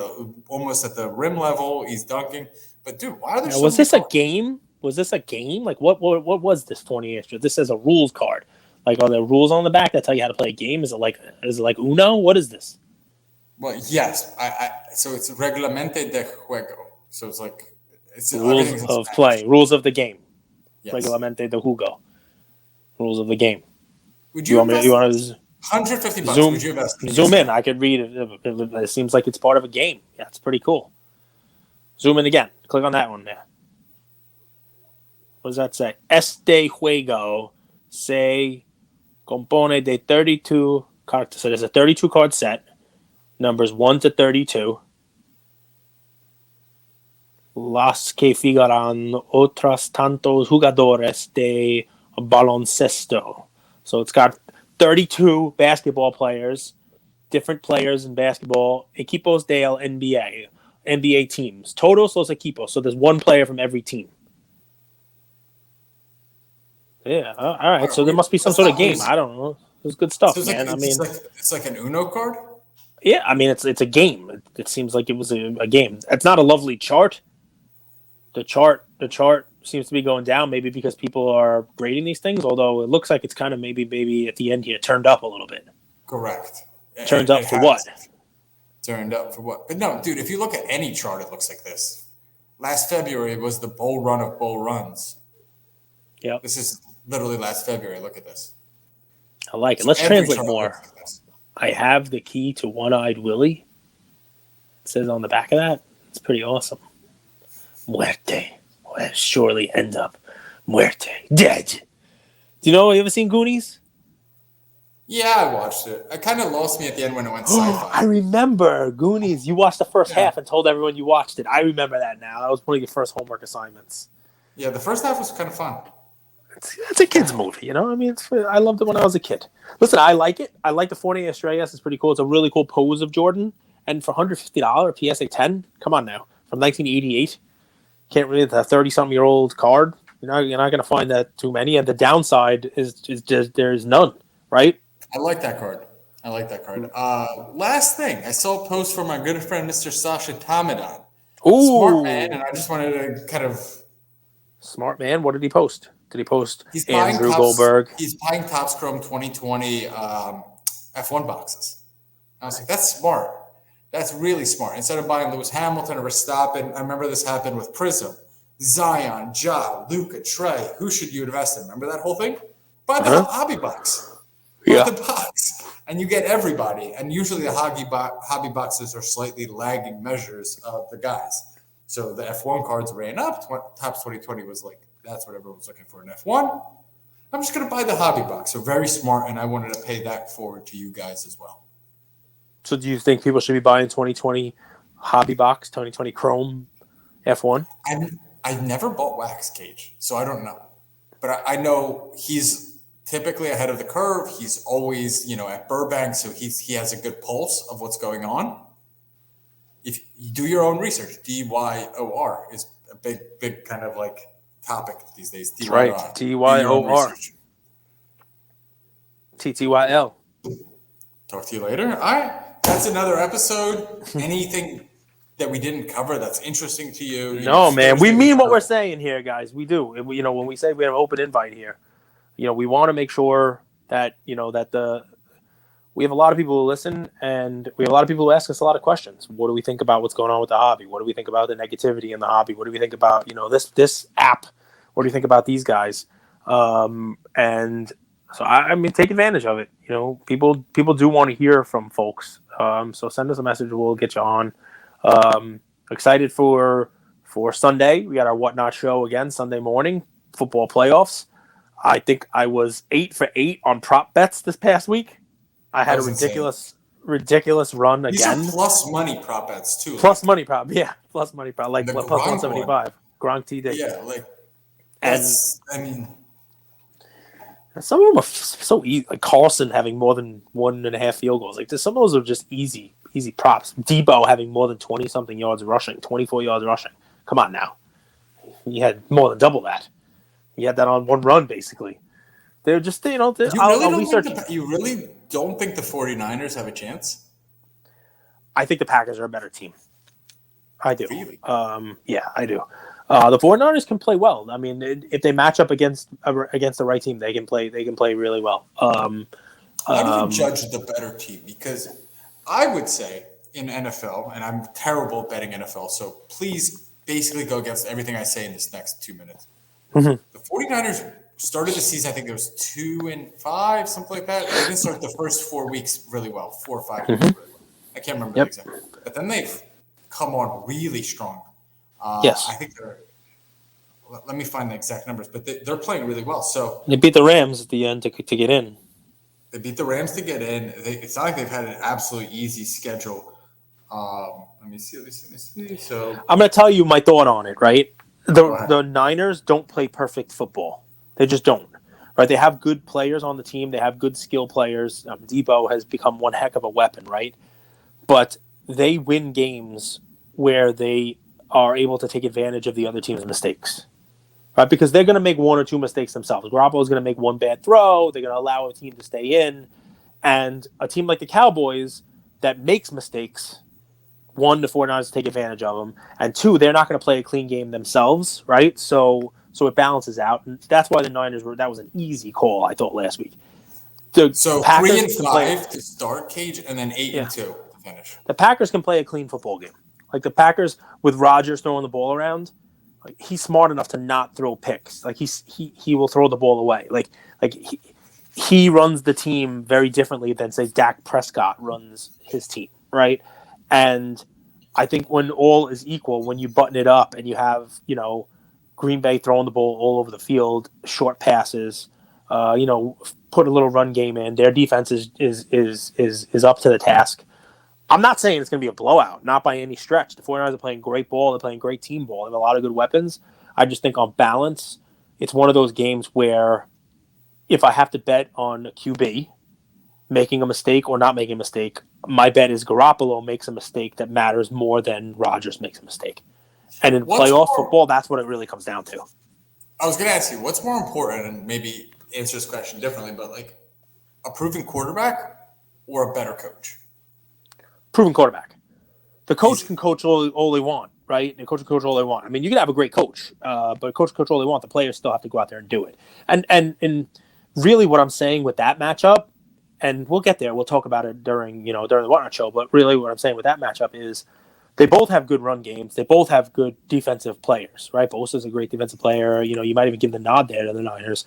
almost at the rim level. He's dunking. But dude, why are there? Was this a game? Was this a game? Like, what was this Fournier? This is a rules card. Like, are there rules on the back that tell you how to play a game? Is it like Uno? What is this? Well, yes. So it's Reglamente de Juego. So it's like Rules everything's in of Spanish. play, rules of the game. Yes. Reglamente de juego. Rules of the game. Would You you want invest me? You want to $150? Would you invest? zoom in? I could read it. It seems like it's part of a game. Yeah, it's pretty cool. Zoom in again. Click on that one there. What does that say? Este juego se compone de 32 cartas. So there's a 32 card set, numbers 1 to 32. Las que figuran otras tantos jugadores de baloncesto. So it's got 32 basketball players, different players in basketball, equipos del NBA teams. Todos los equipos. So there's one player from every team. Yeah, all right. So there must be some sort of game. I don't know. It's good stuff, So man. It's like an Uno card? Yeah, I mean, it's a game. It seems like it was a game. It's not a lovely chart. The chart seems to be going down, maybe because people are grading these things. Although it looks like it's kind of maybe at the end here turned up a little bit. Correct. Turned up for what? Turned up for what? But no, dude. If you look at any chart, it looks like this. Last February was the bull run of bull runs. Yeah. This is literally last February. Look at this. I like it. Let's translate more. I have the key to One-Eyed Willie. It says on the back of that. It's pretty awesome. Muerte. Will surely end up muerte. Dead. Do you know, you ever seen Goonies? Yeah, I watched it. It kind of lost me at the end when it went sci-fi. I remember Goonies. You watched the first half and told everyone you watched it. I remember that now. That was one of your first homework assignments. Yeah, the first half was kind of fun. It's a kid's movie, you know? I mean, I loved it when I was a kid. Listen, I like it. I like the 40 Estrellas. It's pretty cool. It's a really cool pose of Jordan. And for $150 PSA 10, come on now, from 1988, can't read the 30-something-year-old card. You're not going to find that too many. And the downside is just there's none, right? I like that card. Last thing, I saw a post from my good friend Mr. Sasha Tamadan. Ooh. Smart man, and I just wanted to kind of... Smart man? What did he post? Did he post Andrew Goldberg? He's buying Topps Chrome 2020 F1 boxes. I was like, that's smart. That's really smart. Instead of buying Lewis Hamilton or Verstappen, I remember this happened with Prism, Zion, Ja, Luca, Trey. Who should you invest in? Remember that whole thing? Buy the hobby box. Buy the box. And you get everybody. And usually the hobby boxes are slightly lagging measures of the guys. So the F1 cards ran up. Topps 2020 was like, that's what everyone was looking for in F1. I'm just going to buy the hobby box. So very smart, and I wanted to pay that forward to you guys as well. So do you think people should be buying 2020 hobby box, 2020 Chrome F1? I've never bought Wax Cage, so I don't know. But I know he's typically ahead of the curve. He's always, at Burbank, so he has a good pulse of what's going on. If you do your own research, DYOR is a big kind of like topic these days. That's right. DYOR. TTYL. Talk to you later. All right. That's another episode. Anything that we didn't cover that's interesting to you? No, man. We mean what we're saying here, guys. We do. When we say we have an open invite here, we want to make sure that, we have a lot of people who listen, and we have a lot of people who ask us a lot of questions. What do we think about what's going on with the hobby? What do we think about the negativity in the hobby? What do we think about, this app? What do you think about these guys? And so I mean, take advantage of it. People do want to hear from folks. So send us a message. We'll get you on. Excited for Sunday. We got our Whatnot show again Sunday morning. Football playoffs. I think I was 8 for 8 on prop bets this past week. I had a ridiculous run again. These are plus money prop bets too. Plus money prop, yeah. Plus money prop, like plus 175. Gronk TD. Yeah, like that's. I mean, some of them are so easy. Like Carlson having more than 1.5 field goals. Like some of those are just easy props. Debo having more than 20-something yards rushing, 24 yards rushing. Come on now, he had more than double that. He had that on one run basically. They're just you really don't think the 49ers have a chance? I think the Packers are a better team. I do. Really? Yeah, I do. The 49ers can play well. I mean, if they match up against the right team, they can play. They can play really well. How do you judge the better team? Because I would say in NFL, and I'm terrible at betting NFL, so please basically go against everything I say in this next 2 minutes. Mm-hmm. The 49ers started the season, I think it was 2-5, something like that. They didn't start the first 4 weeks really well, 4 or 5 weeks really well. I can't remember exactly. But then they've come on really strong. Yes. I think let me find the exact numbers, but they're playing really well. So they beat the Rams at the end to get in. They beat the Rams to get in. It's not like they've had an absolutely easy schedule. Let me see. So I'm going to tell you my thought on it, right? The Niners don't play perfect football. They just don't. Right? They have good players on the team. They have good skill players. Debo has become one heck of a weapon, right? But they win games where they are able to take advantage of the other team's mistakes. Right? Because they're going to make one or two mistakes themselves. Garoppolo's going to make one bad throw. They're going to allow a team to stay in. And a team like the Cowboys that makes mistakes, one, the 49ers take advantage of them. And two, they're not going to play a clean game themselves, right? So it balances out. And that's why the Niners that was an easy call, I thought, last week. So 3-5 to start, Cage, and then 8-2 to finish. The Packers can play a clean football game. Like the Packers, with Rodgers throwing the ball around, he's smart enough to not throw picks. Like he will throw the ball away. Like he runs the team very differently than, say, Dak Prescott runs his team, right? And I think when all is equal, when you button it up and you have, Green Bay throwing the ball all over the field, short passes, put a little run game in, their defense is up to the task. I'm not saying it's going to be a blowout, not by any stretch. The 49ers are playing great ball. They're playing great team ball. They have a lot of good weapons. I just think on balance, it's one of those games where if I have to bet on a QB making a mistake or not making a mistake, my bet is Garoppolo makes a mistake that matters more than Rodgers makes a mistake. And in playoff football, that's what it really comes down to. I was going to ask you, what's more important, and maybe answer this question differently, but like a proven quarterback or a better coach? Proven quarterback. The coach can coach all they want, right? The coach can coach all they want. I mean, you can have a great coach, but coach can coach all they want. The players still have to go out there and do it. And really what I'm saying with that matchup, and we'll get there, we'll talk about it during the Whatnot show, but really what I'm saying with that matchup is they both have good run games. They both have good defensive players, right? Bosa's a great defensive player. You might even give the nod there to the Niners.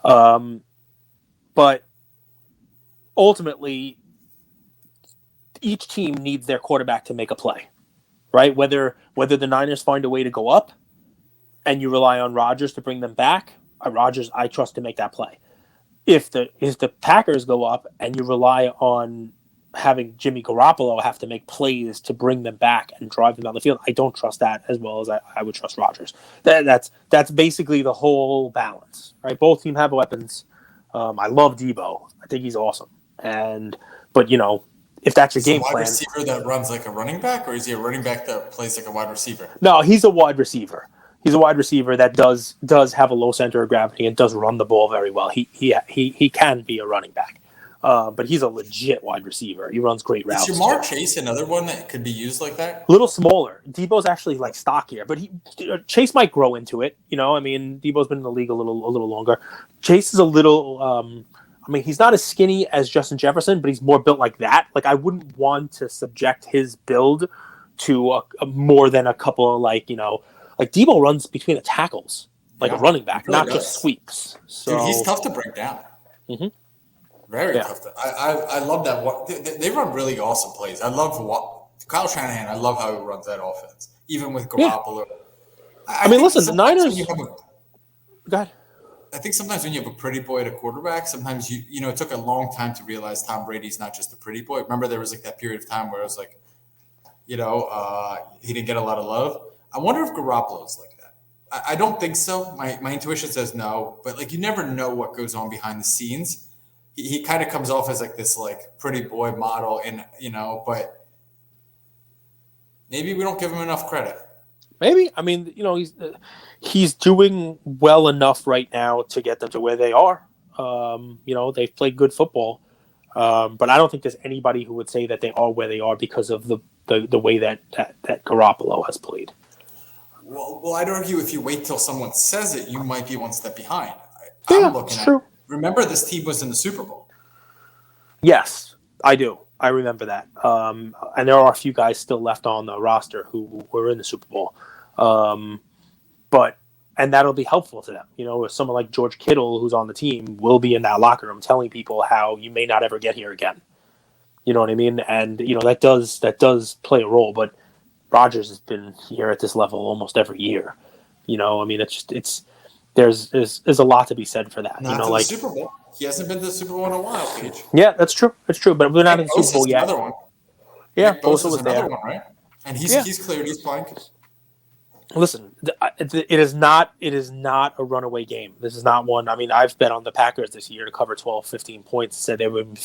But ultimately, each team needs their quarterback to make a play, right? Whether the Niners find a way to go up and you rely on Rodgers to bring them back, Rodgers I trust to make that play. If the Packers go up and you rely on having Jimmy Garoppolo have to make plays to bring them back and drive them down the field, I don't trust that as well as I would trust Rodgers. That's basically the whole balance, right? Both teams have weapons. I love Debo. I think he's awesome. But if that's your game plan, wide receiver that runs like a running back, or is he a running back that plays like a wide receiver? No, he's a wide receiver. He's a wide receiver that does have a low center of gravity and does run the ball very well. He can be a running back, but he's a legit wide receiver. He runs great routes. Is Jamar Chase another one that could be used like that? A little smaller. Debo's actually like stockier, but Chase might grow into it. Debo's been in the league a little longer. Chase is a little. He's not as skinny as Justin Jefferson, but he's more built like that. Like I wouldn't want to subject his build to more than a couple of like Debo runs between the tackles like a running back, really not just sweeps. So dude, he's tough to break down. Mm-hmm. Very tough. I love that. They run really awesome plays. I love Kyle Shanahan. I love how he runs that offense, even with Garoppolo. Yeah. Listen, the Niners. Go ahead. I think sometimes when you have a pretty boy at a quarterback, sometimes it took a long time to realize Tom Brady's not just a pretty boy. Remember, there was like that period of time where it was like, he didn't get a lot of love. I wonder if Garoppolo's like that. I don't think so. My intuition says no, but you never know what goes on behind the scenes. He kind of comes off as like this pretty boy model, and but maybe we don't give him enough credit. Maybe. He's doing well enough right now to get them to where they are. They've played good football, but I don't think there's anybody who would say that they are where they are because of the way that Garoppolo has played. Well, I'd argue if you wait till someone says it, you might be one step behind. Yeah, I'm looking it's at. true. Remember, this team was in the Super Bowl. Yes, I do. I remember that. And there are a few guys still left on the roster who were in the Super Bowl. And that'll be helpful to them. If someone like George Kittle, who's on the team, will be in that locker room telling people how you may not ever get here again. You know what I mean? And that does play a role. But Rodgers has been here at this level almost every year. There's a lot to be said for that. Not to the Super Bowl. He hasn't been to the Super Bowl in a while, Paige. Yeah, that's true. It's true. But we're not in the Super Bowl yet. Another one. Yeah, Nick Bosa's was another there. one, right? And he's cleared. He's playing. Listen, it is not a runaway game. This is not one. I mean, I've bet on the Packers this year to cover 12, 15 points. Said they would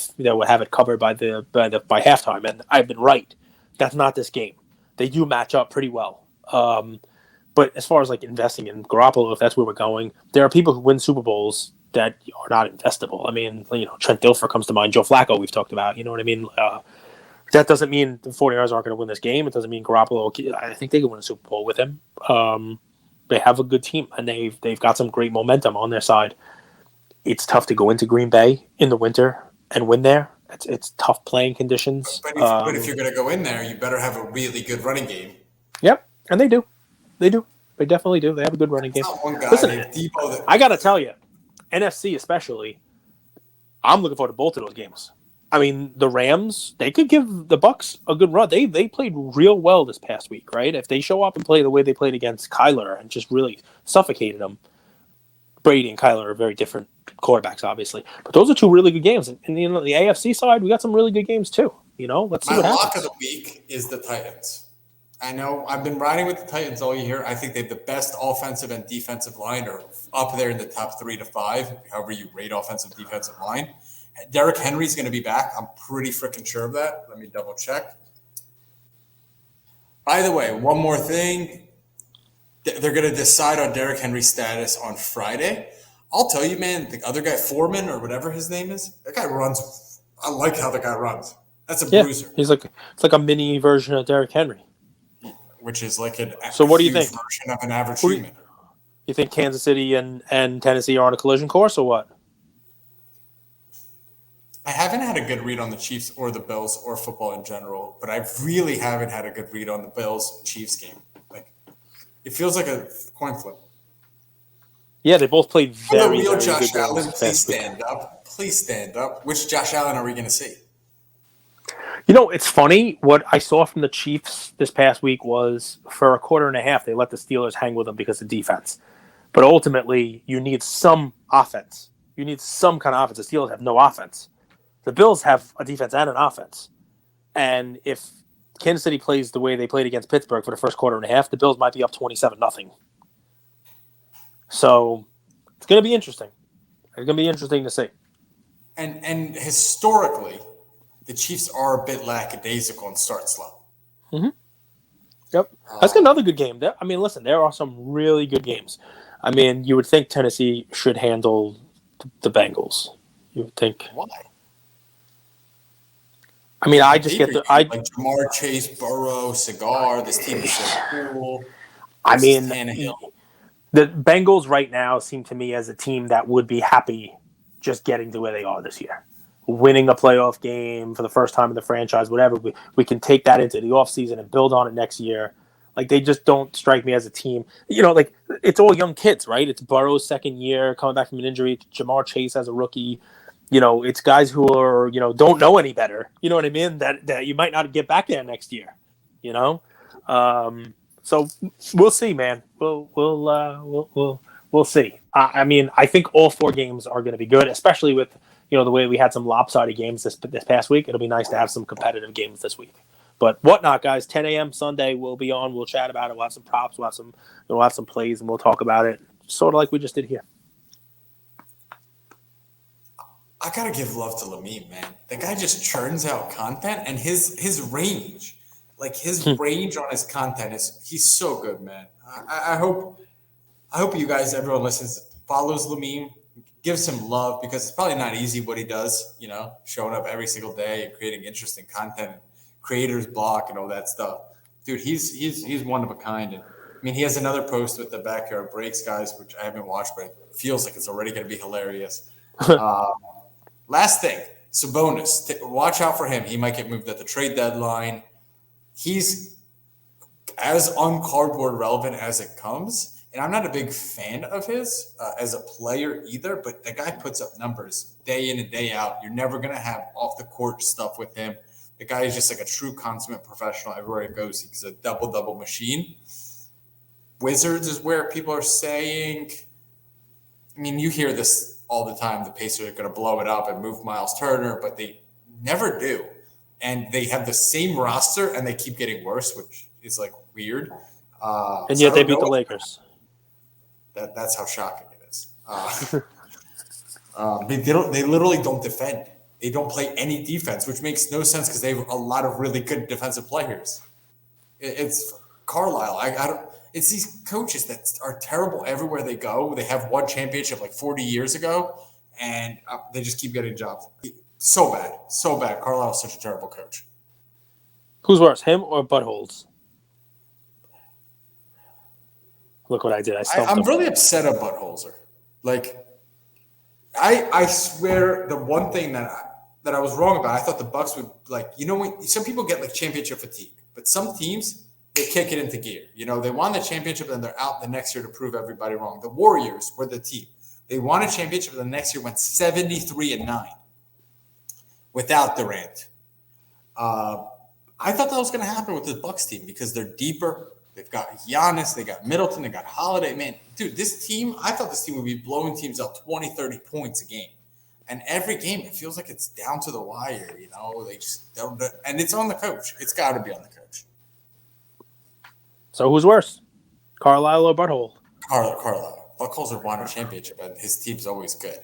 have it covered by halftime, and I've been right. That's not this game. They do match up pretty well. But as far as like investing in Garoppolo, if that's where we're going, there are people who win Super Bowls that are not investable. I mean, Trent Dilfer comes to mind. Joe Flacco, we've talked about. You know what I mean? That doesn't mean the 49ers aren't going to win this game. It doesn't mean Garoppolo. I think they can win a Super Bowl with him. They have a good team, and they've got some great momentum on their side. It's tough to go into Green Bay in the winter and win there. It's tough playing conditions. But if you're going to go in there, you better have a really good running game. Yep, and they do. They do. They definitely do. They have a good running game. Not one guy Listen, named Debo that- I got to tell you, NFC especially, I'm looking forward to both of those games. I mean, the Rams, they could give the Bucks a good run. They played real well this past week, right? If they show up and play the way they played against Kyler and just really suffocated them, Brady and Kyler are very different quarterbacks, obviously. But those are two really good games. And the AFC side, we got some really good games too. Let's see what happens. My lock of the week is the Titans. I know I've been riding with the Titans all year. I think they have the best offensive and defensive line, or up there in the top 3 to 5, however you rate offensive and defensive line. Derrick Henry's going to be back. I'm pretty freaking sure of that. Let me double check. By the way, one more thing. They're going to decide on Derrick Henry's status on Friday. I'll tell you, man, the other guy, Foreman or whatever his name is, that guy runs. I like how the guy runs. That's a bruiser. It's like a mini version of Derrick Henry. Which is like so what do you think? Version of an average human. You think Kansas City and Tennessee are on a collision course or what? I haven't had a good read on the Chiefs or the Bills or football in general, but I really haven't had a good read on the Bills-Chiefs game. Like, it feels like a coin flip. Yeah, they both played very, real very Josh good Allen, games. please stand up. Please stand up. Which Josh Allen are we going to see? It's funny. What I saw from the Chiefs this past week was for a quarter and a half, they let the Steelers hang with them because of defense. But ultimately, you need some offense. You need some kind of offense. The Steelers have no offense. The Bills have a defense and an offense. And if Kansas City plays the way they played against Pittsburgh for the first quarter and a half, the Bills might be up 27-0. So it's going to be interesting. It's going to be interesting to see. And historically, the Chiefs are a bit lackadaisical and start slow. Mm-hmm. Yep. That's another good game. I mean, listen, there are some really good games. I mean, you would think Tennessee should handle the Bengals. You would think. Why? I mean, I just get like Jamar Chase, Burrow, Cigar. This team is so cool. I mean, the Bengals right now seem to me as a team that would be happy just getting to where they are this year. Winning a playoff game for the first time in the franchise, whatever. We can take that into the offseason and build on it next year. Like, they just don't strike me as a team. Like, it's all young kids, right? It's Burrow's second year coming back from an injury. Jamar Chase as a rookie. It's guys who are, don't know any better. You know what I mean? That you might not get back there next year. So we'll see, man. We'll see. I mean, I think all 4 games are going to be good, especially with the way we had some lopsided games this past week. It'll be nice to have some competitive games this week. But whatnot, guys. 10 a.m. Sunday, we'll be on. We'll chat about it. We'll have some props. We'll have some plays, and we'll talk about it, sort of like we just did here. I gotta give love to Lamine, man. The guy just churns out content, and his range, like his range on his content he's so good, man. I hope you guys, everyone listens, follows Lamine, gives him love, because it's probably not easy what he does, showing up every single day and creating interesting content, creator's block and all that stuff. Dude, he's one of a kind, and mean, he has another post with the backyard breaks, guys, which I haven't watched, but it feels like it's already going to be hilarious. Last thing, Sabonis. Watch out for him. He might get moved at the trade deadline. He's as on-cardboard relevant as it comes. And I'm not a big fan of his as a player either, but the guy puts up numbers day in and day out. You're never going to have off-the-court stuff with him. The guy is just like a true consummate professional everywhere he goes. He's a double-double machine. Wizards is where people are saying, I mean, you hear this all the time. The Pacers are going to blow it up and move Miles Turner, but they never do. And they have the same roster, and they keep getting worse, which is like weird. And yet they beat the Lakers. That's how shocking it is. They literally don't defend. They don't play any defense, which makes no sense because they have a lot of really good defensive players. It's Carlisle. I don't. It's these coaches that are terrible everywhere they go. They have won championship like 40 years ago, and they just keep getting jobs. So bad. Carlisle is such a terrible coach. Who's worse, him or Buttholes? Look what I did. I'm really upset at Buttholzer. Like, I swear the one thing that I was wrong about, I thought the Bucks would, like, you know, when some people get like championship fatigue, but some teams, they kick it into gear. You know, they won the championship and they're out the next year to prove everybody wrong. The Warriors were the team. They won a championship and the next year went 73-9 without Durant. I thought that was going to happen with the Bucks team because they're deeper. They've got Giannis, they got Middleton, they got Holiday. Man, dude, this team, I thought this team would be blowing teams out 20, 30 points a game. And every game, it feels like it's down to the wire, you know? They just don't. And it's on the coach. It's got to be on the coach. So who's worse, Carlisle or Butthole? Carlisle. Buckholzer won a championship, and his team's always good.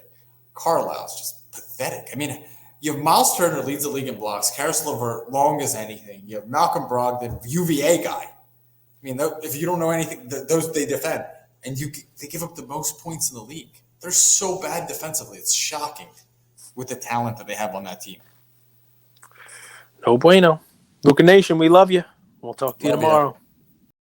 Carlisle's just pathetic. I mean, you have Miles Turner leads the league in blocks. Karis LeVert, long as anything. You have Malcolm Brogdon, UVA guy. I mean, if you don't know anything, those they defend, and they give up the most points in the league. They're so bad defensively. It's shocking with the talent that they have on that team. No bueno. Luca Nation, we love you. We'll talk to you tomorrow.